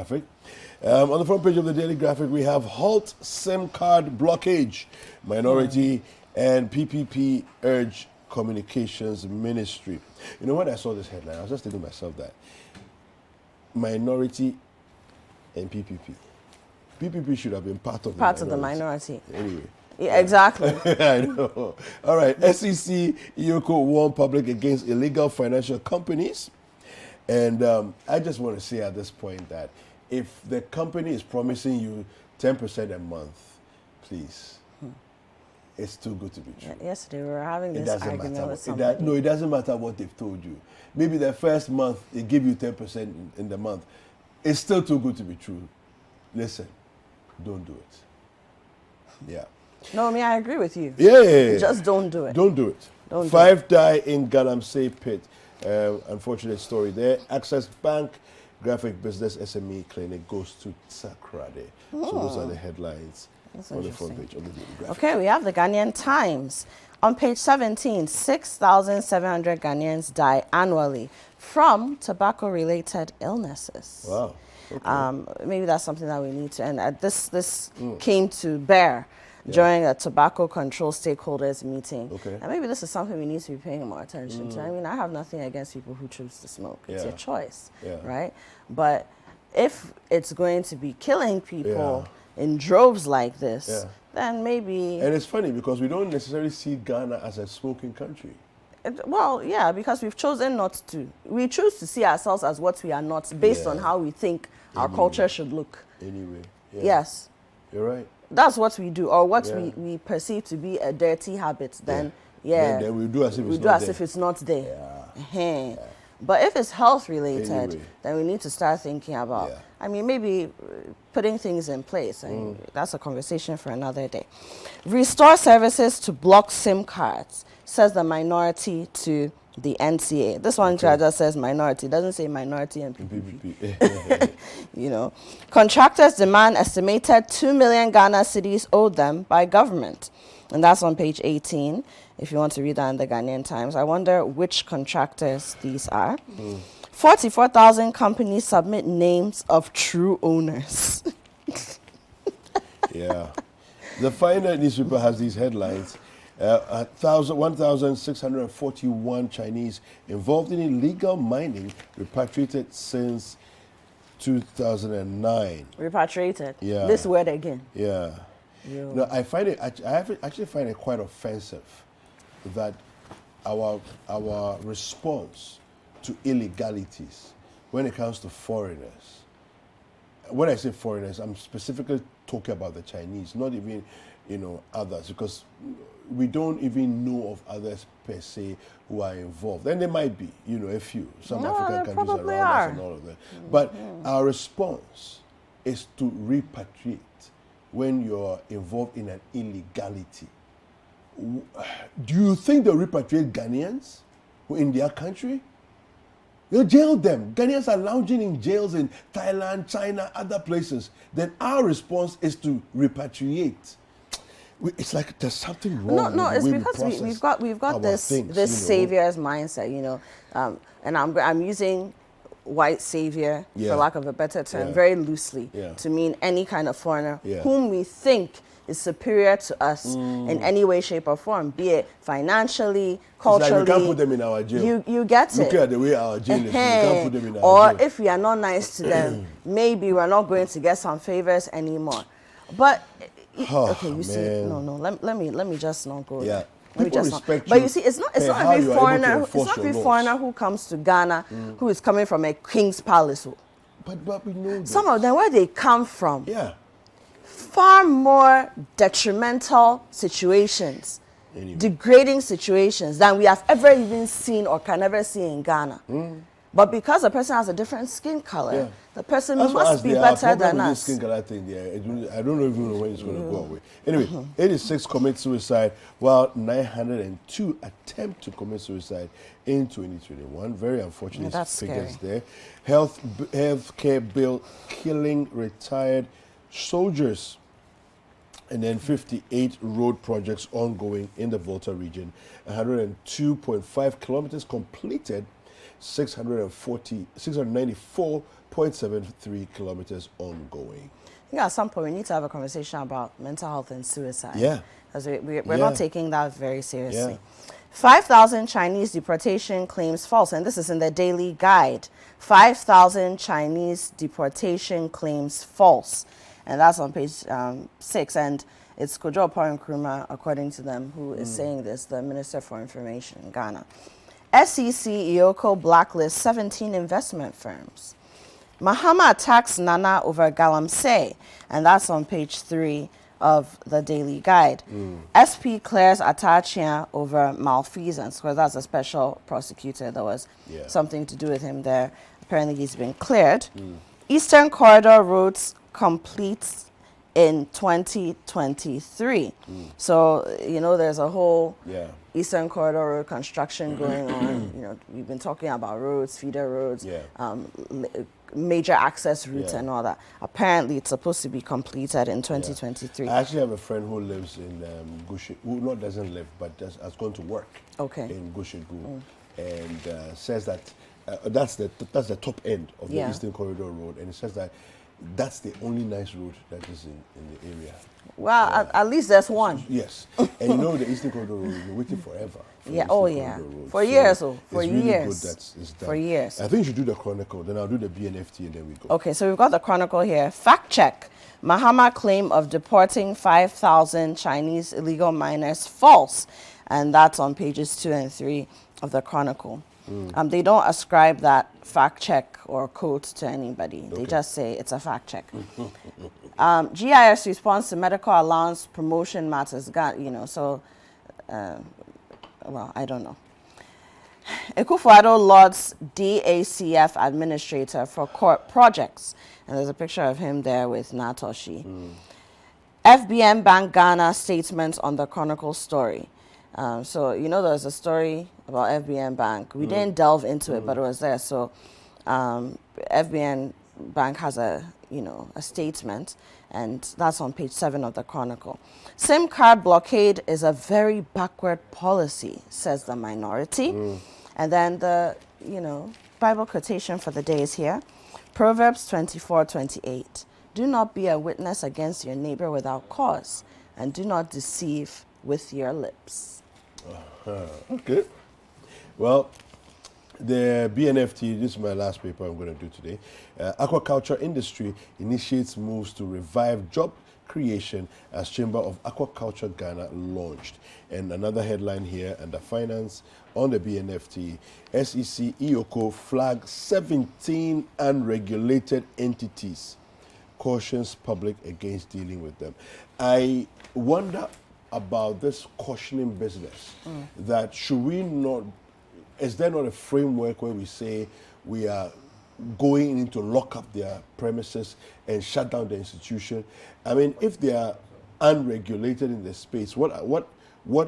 Graphic. On the front page of the Daily Graphic, we have halt SIM card blockage. Minority and PPP urge Communications Ministry. You know, when I saw this headline, I was just thinking to myself that minority and PPP. PPP should have been part of the minority. Anyway. Yeah, exactly. I know. All right. SEC, EOCO warn public against illegal financial companies. And I just want to say at this point that if the company is promising you 10% a month, please. It's too good to be true. Yesterday we were having this argument with somebody. It doesn't matter what they've told you. Maybe the first month they give you 10% in the month. It's still too good to be true. Listen, don't do it. Yeah. No, I agree with you. Yeah. Just don't do it. Don't do it. Don't 5 die in Galamsey pit. Unfortunate story there. Access Bank Graphic Business SME Clinic goes to Sakrade. So those are the headlines. That's on the front page of the Daily Graphic. Okay, we have the Ghanaian Times. On page 17, 6,700 Ghanaians die annually from tobacco-related illnesses. Wow. Okay. Maybe that's something that we need to, and this came to bear during a tobacco control stakeholders meeting. Okay. And maybe this is something we need to be paying more attention to. I mean, I have nothing against people who choose to smoke. It's your choice, right? But if it's going to be killing people in droves like this, then maybe... And it's funny because we don't necessarily see Ghana as a smoking country. Well, yeah, because we've chosen not to. We choose to see ourselves as what we are not based on how we think our culture should look. Anyway. Yeah. Yes. You're right. That's what we do, or what we perceive to be a dirty habit, then Then we do as if it's not there. Yeah. But if it's health related, then we need to start thinking about, I mean, maybe putting things in place. And that's a conversation for another day. Restore services to block SIM cards, says the minority to the NCA. This one just says minority, doesn't say minority and PPP. You know, contractors demand estimated 2 million Ghana cedis owed them by government. And that's on page 18, if you want to read that in the Ghanaian Times. I wonder which contractors these are. 44,000 companies submit names of true owners. Yeah. The final newspaper has these headlines. 1,641 Chinese involved in illegal mining repatriated since 2009. Repatriated? Yeah. This word again? Yeah. No, I find it. I actually find it quite offensive that our response to illegalities when it comes to foreigners. When I say foreigners, I'm specifically talking about the Chinese, not even others, because we don't even know of others per se who are involved. And there might be, a few, some African countries around us and all of that. But our response is to repatriate when you're involved in an illegality. Do you think they'll repatriate Ghanaians who are in their country? They'll jail them. Ghanaians are lounging in jails in Thailand, China, other places. Then our response is to repatriate. It's like there's something wrong. No, it's because we've got this savior's mindset, and I'm using white savior, for lack of a better term, very loosely to mean any kind of foreigner whom we think is superior to us in any way, shape, or form, be it financially, culturally. It's like we can't put them in our jail. You get it. Look at the way our jail is. We can't put them in our or jail. if we are not nice to them, maybe we're not going to get some favors anymore. But okay, you see, no. Let me just not go there. People respect but you see, it's not every foreigner. It's not every foreigner who comes to Ghana who is coming from a king's palace. But we know this. Some of them, where they come from, far more detrimental situations, degrading situations than we have ever even seen or can ever see in Ghana. But because a person has a different skin color, the person must be better than us. Skin color thing, I don't even know when it's going to go away. Anyway, 86 commit suicide, while 902 attempt to commit suicide in 2021. Very unfortunate figures there. Healthcare bill killing retired soldiers. And then 58 road projects ongoing in the Volta region. 102.5 kilometers completed. 694.4 0.73 kilometers ongoing. I think at some point we need to have a conversation about mental health and suicide. Yeah. Because we're not taking that very seriously. Yeah. 5,000 Chinese deportation claims false. And this is in the Daily Guide. 5,000 Chinese deportation claims false. And that's on page 6. And it's Kojo Nkrumah, according to them, who is saying this, the Minister for Information in Ghana. SEC EOCO blacklists 17 investment firms. Mahama attacks Nana over Galamsey, and that's on page 3 of the Daily Guide. SP clears Atachia over malfeasance, because that's a special prosecutor. There was something to do with him there. Apparently he's been cleared. Eastern Corridor roads completes in 2023. So, you know, there's a whole Eastern Corridor road construction going on. You know, we've been talking about roads, feeder roads, major access routes and all that. Apparently, it's supposed to be completed in 2023. I actually have a friend who lives in Gushigu, who doesn't live, but has gone to work in Gushigu, and says that that's the top end of the Eastern Corridor road, and it says that that's the only nice road that is in the area. Well, at least there's one. Yes, and you know the Eastern Corridor road, you're waiting forever. For years, for it's years. Really good that it's done. For years. I think you should do the Chronicle, then I'll do the BNFT, and then we go. Okay, so we've got the Chronicle here. Fact check. Mahama claim of deporting 5,000 Chinese illegal miners false. And that's on pages 2 and 3 of the Chronicle. They don't ascribe that fact check or quote to anybody. They just say it's a fact check. GIS responds to medical allowance promotion matters. You know, so, well, I don't know. Ekufuado Lord's DACF administrator for court projects. And there's a picture of him there with Natoshi. FBN Bank Ghana statement on the Chronicle story. So, you know, there's a story about FBN Bank. We didn't delve into it, but it was there. So, FBN Bank has a statement, and that's on page 7 of the Chronicle. SIM card blockade is a very backward policy, says the minority. And then the, Bible quotation for the day is here. Proverbs 24:28. Do not be a witness against your neighbor without cause, and do not deceive with your lips. Okay. Well, the BNFT, this is my last paper I'm going to do today. Aquaculture industry initiates moves to revive job creation as Chamber of Aquaculture Ghana launched. And another headline here under finance on the BNFT, SEC EOCO flag 17 unregulated entities, cautions public against dealing with them. I wonder about this cautioning business, that should we not, is there not a framework where we say we are going in to lock up their premises and shut down the institution? I mean, if they are unregulated in the space, what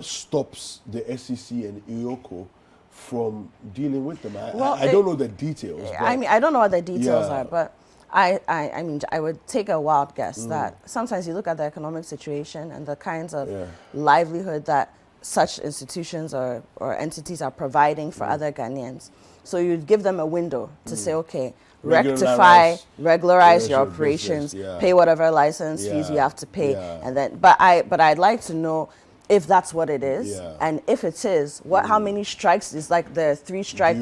stops the SEC and EOCO from dealing with them? I don't know the details. I mean, I don't know what the details are, but I mean, I would take a wild guess that sometimes you look at the economic situation and the kinds of livelihood that such institutions or entities are providing for other Ghanaians. So you'd give them a window to say, okay, regularize your operations, pay whatever license fees you have to pay, and then. But I'd like to know if that's what it is, and if it is, how many strikes is like the 3 strike